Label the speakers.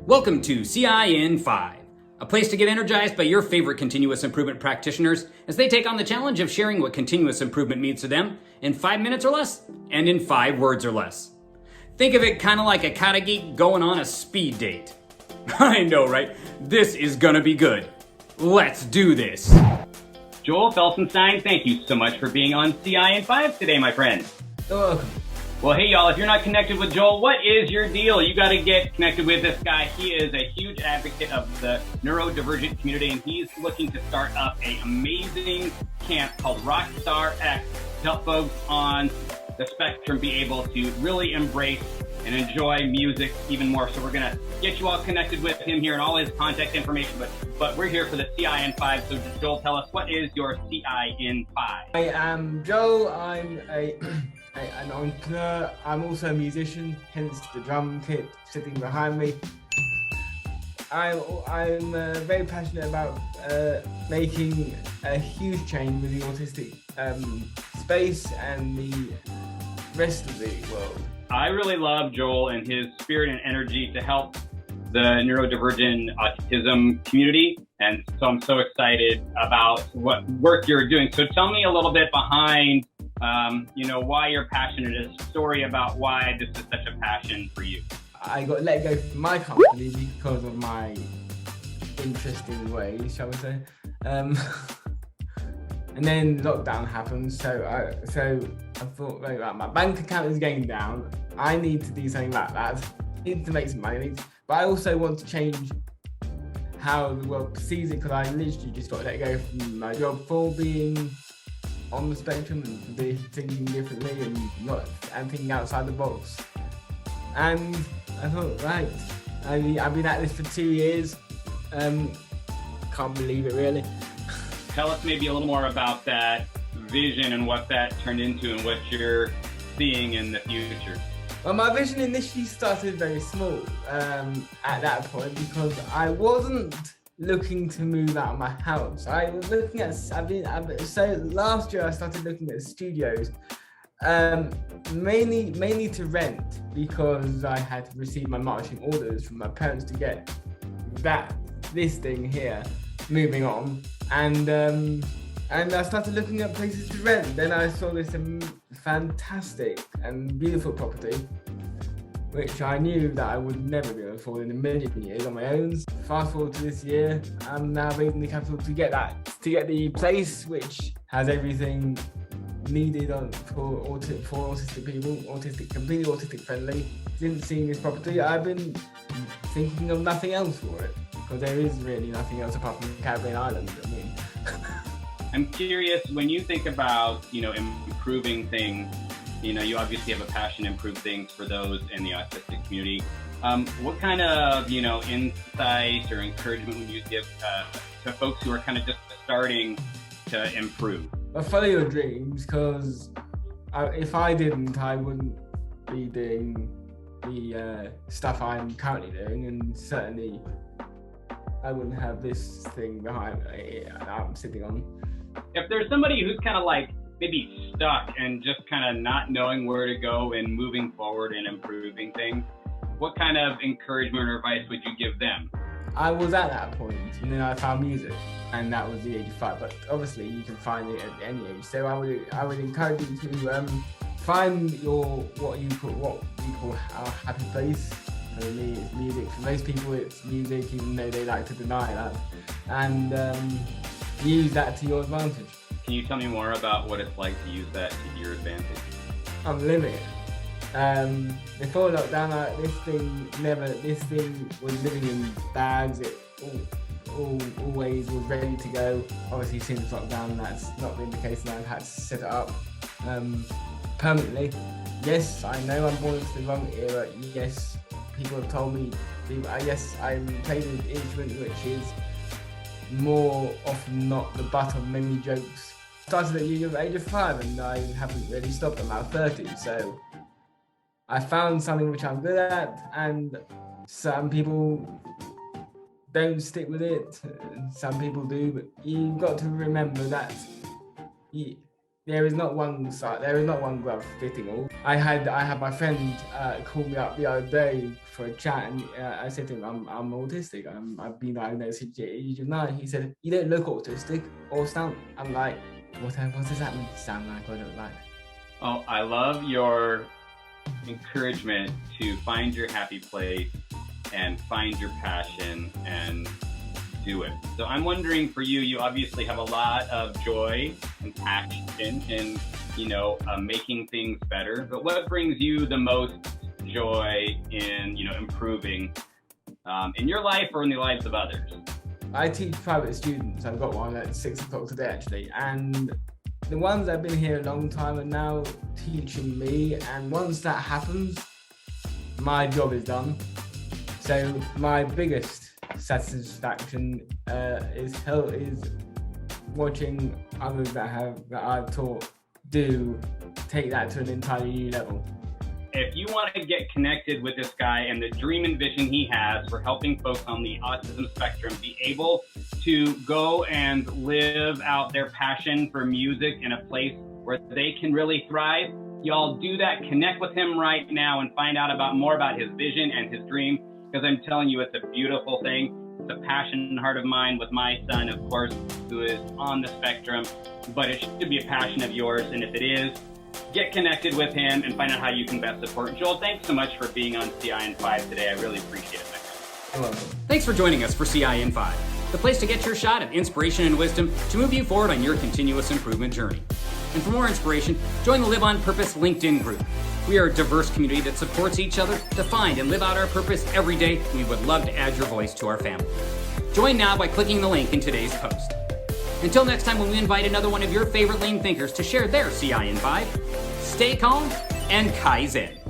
Speaker 1: Welcome to CI in 5, a place to get energized by your favorite continuous improvement practitioners as they take on the challenge of sharing what continuous improvement means to them in 5 minutes or less and in 5 words or less. Think of it kind of like a kata geek going on a speed date. I know, right? This is gonna be good. Let's do this.
Speaker 2: Joel Felsenstein, thank you so much for being on CI in 5 today, my friend.
Speaker 3: You're welcome.
Speaker 2: Well, hey, y'all, if you're not connected with Joel, what is your deal? You got to get connected with this guy. He is a huge advocate of the neurodivergent community, and he's looking to start up an amazing camp called Rockstar X to help folks on the spectrum be able to really embrace and enjoy music even more. So we're going to get you all connected with him here and all his contact information, but we're here for the CI in 5. So Joel, tell us, what is your CI in 5?
Speaker 3: I am Joel. I'm an entrepreneur. I'm also a musician, hence the drum kit sitting behind me. I'm very passionate about making a huge change with the autistic space and the rest of the world.
Speaker 2: I really love Joel and his spirit and energy to help the neurodivergent autism community. And so I'm so excited about what work you're doing. So tell me a little bit behind, why you're passionate, a story about why this is such a passion for you.
Speaker 3: I got let go from my company because of my interesting ways, shall we say. And then lockdown happened, so I thought, right, my bank account is going down. I need to do something like that. I need to make some money, but I also want to change how the world perceives it, because I literally just got let go from my job for being on the spectrum and for thinking differently and thinking outside the box. And I thought, right, I've been at this for 2 years. Can't believe it, really.
Speaker 2: Tell us maybe a little more about that vision and what that turned into and what you're seeing in the future.
Speaker 3: Well, my vision initially started very small at that point, because I wasn't looking to move out of my house. I was looking at, so last year I started looking at studios, mainly to rent, because I had received my marching orders from my parents to get this thing here moving on. And I started looking at places to rent. Then I saw this fantastic and beautiful property, which I knew that I would never be able to afford in a million years on my own. Fast forward to this year, I'm now raising the capital to get the place which has everything needed for autistic people, completely autistic friendly. Since seeing this property, I've been thinking of nothing else for it, because there is really nothing else apart from the Caribbean island. I mean,
Speaker 2: I'm curious, when you think about, improving things, you obviously have a passion to improve things for those in the autistic community. What kind of, insight or encouragement would you give to folks who are kind of just starting to improve?
Speaker 3: Well, follow your dreams, because if I didn't, I wouldn't be doing the stuff I'm currently doing, and certainly I wouldn't have this thing behind me that I'm sitting on.
Speaker 2: If there's somebody who's kind of like maybe stuck and just kind of not knowing where to go and moving forward and improving things, what kind of encouragement or advice would you give them?
Speaker 3: I was at that point, and then I found music, and that was the age of 5. But obviously, you can find it at any age. So I would encourage you to find what you call our happy place. For me, it's music. For most people, it's music, even though they like to deny that, and use that to your advantage.
Speaker 2: Can you tell me more about what it's like to use that to your advantage?
Speaker 3: I'm living it. Before lockdown, this thing was living in bags. It always was ready to go. Obviously, since lockdown, that's not been the case, and I've had to set it up permanently. Yes, I know I'm born into the wrong era. Yes, people have told me. Yes, I played an instrument which is more often not the butt of many jokes. Started at the age of 5, and I haven't really stopped. I'm now 30, so I found something which I'm good at, and some people don't stick with it. Some people do, but you've got to remember that There is not one side. There is not one glove fitting all. I had my friend call me up the other day for a chat, and I said to him, "I'm autistic. I've been diagnosed at the age of 9." He said, "You don't look autistic or sound." I'm like, what does that mean? Sound like or look like?
Speaker 2: Oh, I love your encouragement to find your happy place and find your passion and do it. So I'm wondering for you, you obviously have a lot of joy and passion in, making things better, but what brings you the most joy in, improving in your life or in the lives of others?
Speaker 3: I teach private students. I've got one at 6 o'clock today actually, and the ones that have been here a long time are now teaching me, and once that happens, my job is done. So my biggest satisfaction is watching others that I've taught take that to an entirely new level.
Speaker 2: If you want to get connected with this guy and the dream and vision he has for helping folks on the autism spectrum be able to go and live out their passion for music in a place where they can really thrive, y'all do that. Connect with him right now and find out more about his vision and his dream, because I'm telling you, it's a beautiful thing. It's a passion and heart of mine with my son, of course, who is on the spectrum, but it should be a passion of yours. And if it is, get connected with him and find out how you can best support. Joel, thanks so much for being on CI in 5 today. I really appreciate it, my friend.
Speaker 3: You're welcome.
Speaker 1: Thanks for joining us for CI in 5, the place to get your shot of inspiration and wisdom to move you forward on your continuous improvement journey. And for more inspiration, join the Live on Purpose LinkedIn group. We are a diverse community that supports each other to find and live out our purpose every day, and we would love to add your voice to our family. Join now by clicking the link in today's post. Until next time, when we invite another one of your favorite lean thinkers to share their CI in 5, stay calm and Kaizen.